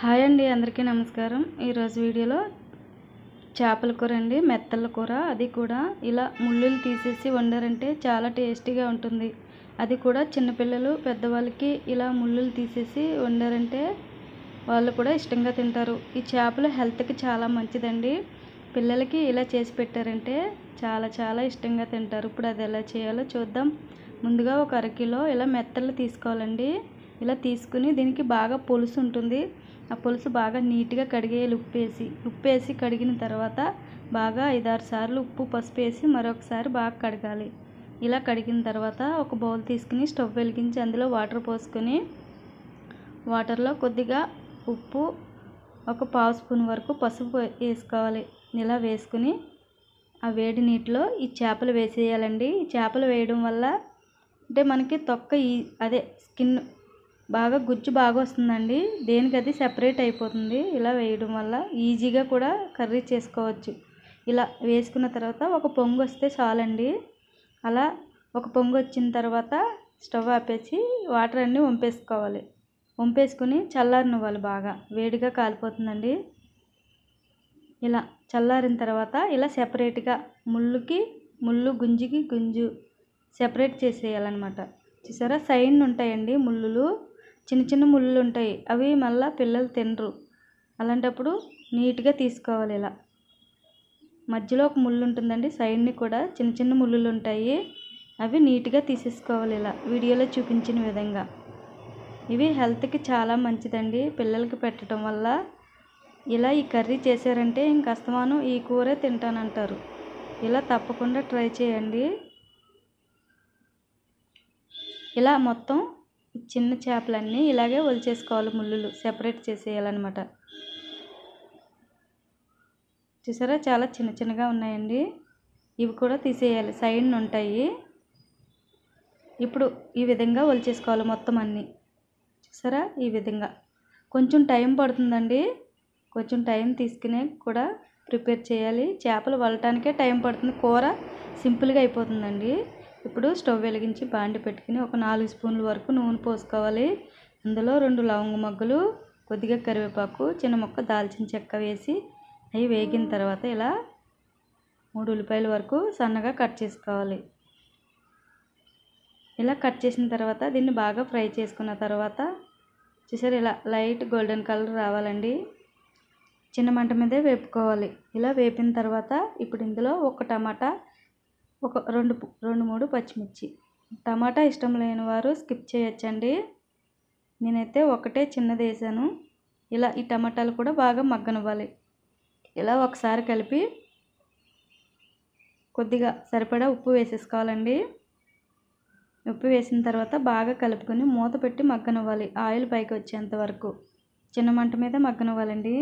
Hi అండి, అందరికీ నమస్కారం. ఈరోజు వీడియోలో చేపల కూర అండి, మెత్తల కూర. అది కూడా ఇలా ముళ్ళులు తీసేసి వండారంటే చాలా టేస్టీగా ఉంటుంది. అది కూడా చిన్నపిల్లలు పెద్దవాళ్ళకి ఇలా ముళ్ళులు తీసేసి వండారంటే వాళ్ళు కూడా ఇష్టంగా తింటారు. ఈ చేపలు హెల్త్కి చాలా మంచిదండి. పిల్లలకి ఇలా చేసి పెట్టారంటే చాలా ఇష్టంగా తింటారు. ఇప్పుడు అది ఎలా చేయాలో చూద్దాం. ముందుగా ఒక అరకిలో ఇలా మెత్తలు తీసుకోవాలండి. ఇలా తీసుకుని దీనికి బాగా పులుసు ఉంటుంది. ఆ పులుసు బాగా నీట్గా కడిగేయాలి. ఉప్పేసి కడిగిన తర్వాత బాగా 5-6 సార్లు ఉప్పు పసుపు వేసి మరొకసారి బాగా కడగాలి. ఇలా కడిగిన తర్వాత ఒక బౌల్ తీసుకుని స్టవ్ వెలిగించి అందులో వాటర్ పోసుకొని వాటర్లో కొద్దిగా ఉప్పు, ఒక 1/2 స్పూన్ వరకు పసుపు వేసుకోవాలి. ఇలా వేసుకుని ఆ వేడి నీటిలో ఈ చేపలు వేసేయాలండి. ఈ చేపలు వేయడం వల్ల అంటే మనకి తొక్క అదే స్కిన్ బాగా గుజ్జు బాగా వస్తుందండి. దేనికి అది సెపరేట్ అయిపోతుంది. ఇలా వేయడం వల్ల ఈజీగా కూడా కర్రీ చేసుకోవచ్చు. ఇలా వేసుకున్న తర్వాత ఒక పొంగు వస్తే చాలండి. అలా ఒక పొంగు వచ్చిన తర్వాత స్టవ్ ఆపేసి వాటర్ అన్నీ వంపేసుకుని చల్లారనివ్వాలి. బాగా వేడిగా కాలిపోతుందండి. ఇలా చల్లారిన తర్వాత ఇలా సెపరేట్గా ముళ్ళు, గుంజికి గుంజు సెపరేట్ చేసేయాలన్నమాట. చూసారా, సైడ్ ఉంటాయండి ముళ్ళులు, చిన్న ముళ్ళు ఉంటాయి. అవి మళ్ళీ పిల్లలు తినరు. అలాంటప్పుడు నీట్గా తీసుకోవాలి. ఇలా మధ్యలో ఒక ముళ్ళు ఉంటుందండి, సైడ్ని కూడా చిన్న ముళ్ళులు ఉంటాయి. అవి నీట్గా తీసేసుకోవాలి ఇలా వీడియోలో చూపించిన విధంగా. ఇవి హెల్త్కి చాలా మంచిదండి. పిల్లలకి పెట్టడం వల్ల ఇలా ఈ కర్రీ చేశారంటే ఇంక అస్తమానం ఈ కూరే తింటానంటారు. ఇలా తప్పకుండా ట్రై చేయండి. ఇలా మొత్తం చిన్న చేపలన్నీ ఇలాగే ఒలిచేసుకోవాలి. ముళ్ళులు సెపరేట్ చేసేయాలన్నమాట. చూసారా, చాలా చిన్నగా ఉన్నాయండి. ఇవి కూడా తీసేయాలి, సైడ్ ఉంటాయి. ఇప్పుడు ఈ విధంగా ఒలిచేసుకోవాలి మొత్తం అన్నీ. చూసారా, ఈ విధంగా కొంచెం టైం పడుతుందండి. కొంచెం టైం తీసుకునే కూడా ప్రిపేర్ చేయాలి. చేపలు వలటానికే టైం పడుతుంది. కూర సింపుల్గా అయిపోతుందండి. ఇప్పుడు స్టవ్ వెలిగించి బాండి పెట్టుకుని ఒక 4 స్పూన్ల వరకు నూనె పోసుకోవాలి. అందులో 2 లవంగ మొగ్గలు, కొద్దిగా కరివేపాకు, చిన్న ముక్క దాల్చిన చెక్క వేసి అవి వేగిన తర్వాత ఇలా 3 ఉల్లిపాయల వరకు సన్నగా కట్ చేసుకోవాలి. ఇలా కట్ చేసిన తర్వాత దీన్ని బాగా ఫ్రై చేసుకున్న తర్వాత చూసారు, ఇలా లైట్ గోల్డెన్ కలర్ రావాలండి. చిన్న మంట మీదే వేపుకోవాలి. ఇలా వేపిన తర్వాత ఇప్పుడు ఇందులో ఒక టమాటా, ఒక 2-3 పచ్చిమిర్చి. టమాటా ఇష్టం లేని వారు స్కిప్ చేయొచ్చండి. నేనైతే ఒకటే చిన్నది వేసాను. ఇలా ఈ టమాటాలు కూడా బాగా మగ్గనివ్వాలి. ఇలా ఒకసారి కలిపి కొద్దిగా సరిపడా ఉప్పు వేసేసుకోవాలండి. ఉప్పు వేసిన తర్వాత బాగా కలుపుకొని మూత పెట్టి మగ్గనివ్వాలి. ఆయిల్ పైకి వచ్చేంత వరకు చిన్న మంట మీద మగ్గనివ్వాలండి.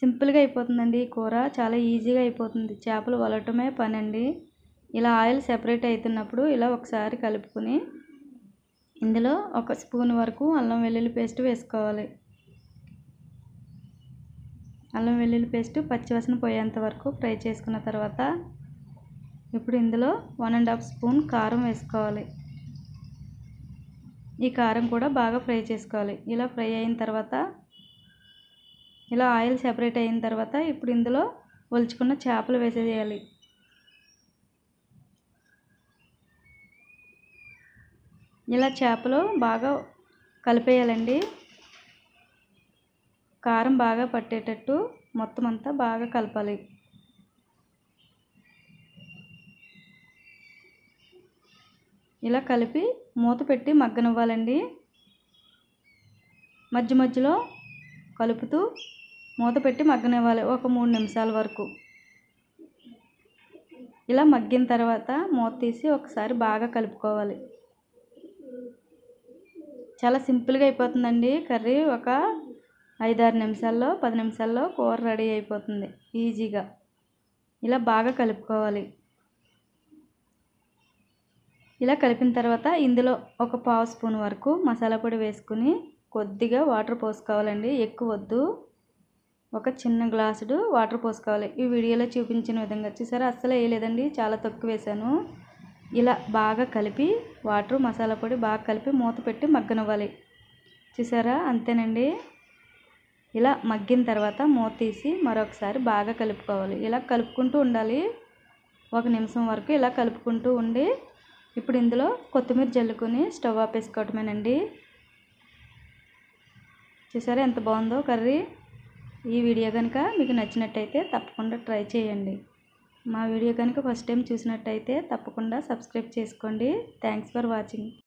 సింపుల్గా అయిపోతుందండి. ఈ కూర చాలా ఈజీగా అయిపోతుంది. చేపలు వలటమే పని అండి. ఇలా ఆయిల్ సెపరేట్ అవుతున్నప్పుడు ఇలా ఒకసారి కలుపుకొని ఇందులో 1 స్పూన్ వరకు అల్లం వెల్లుల్లి పేస్ట్ వేసుకోవాలి. అల్లం వెల్లుల్లి పేస్ట్ పచ్చివాసన పోయేంత వరకు ఫ్రై చేసుకున్న తర్వాత ఇప్పుడు ఇందులో 1.5 స్పూన్ కారం వేసుకోవాలి. ఈ కారం కూడా బాగా ఫ్రై చేసుకోవాలి. ఇలా ఫ్రై అయిన తర్వాత ఇలా ఆయిల్ సెపరేట్ అయిన తర్వాత ఇప్పుడు ఇందులో ఒలుచుకున్న చేపలు వేసేయాలి. ఇలా చేపలు బాగా కలిపేయాలండి. కారం బాగా పట్టేటట్టు మొత్తం అంతా బాగా కలపాలి. ఇలా కలిపి మూత పెట్టి మగ్గనివ్వాలండి. మధ్యలో కలుపుతూ మూత పెట్టి మగ్గనివ్వాలి ఒక 3 నిమిషాల వరకు. ఇలా మగ్గిన తర్వాత మూత తీసి ఒకసారి బాగా కలుపుకోవాలి. చాలా సింపుల్గా అయిపోతుందండి కర్రీ. ఒక 5-6 నిమిషాల్లో 10 నిమిషాల్లో కూర రెడీ అయిపోతుంది ఈజీగా. ఇలా బాగా కలుపుకోవాలి. ఇలా కలిపిన తర్వాత ఇందులో ఒక 1/2 స్పూన్ వరకు మసాలా పొడి వేసుకుని కొద్దిగా వాటర్ పోసుకోవాలండి. ఎక్కువ వద్దు. ఒక చిన్న గ్లాసుడు వాటర్ పోసుకోవాలి. ఈ వీడియోలో చూపించిన విధంగా. చూసారా, అస్సలు వేయలేదండి, చాలా తక్కువ వేసాను. ఇలా బాగా కలిపి వాటర్, మసాలా పొడి బాగా కలిపి మూత పెట్టి మగ్గనివ్వాలి. చూసారా, అంతేనండి. ఇలా మగ్గిన తర్వాత మూత తీసి మరొకసారి బాగా కలుపుకోవాలి. ఇలా కలుపుకుంటూ ఉండాలి 1 నిమిషం వరకు. ఇలా కలుపుకుంటూ ఉండి ఇప్పుడు ఇందులో కొత్తిమీర జల్లుకొని స్టవ్ ఆపేసుకోవటమేనండి. చూసారా ఎంత బాగుందో కర్రీ. ఈ వీడియో కనుక మీకు నచ్చినట్టయితే తప్పకుండా ట్రై చేయండి. మా వీడియో కనుక ఫస్ట్ టైం చూసినట్టయితే తప్పకుండా సబ్స్క్రైబ్ చేసుకోండి. Thanks for watching.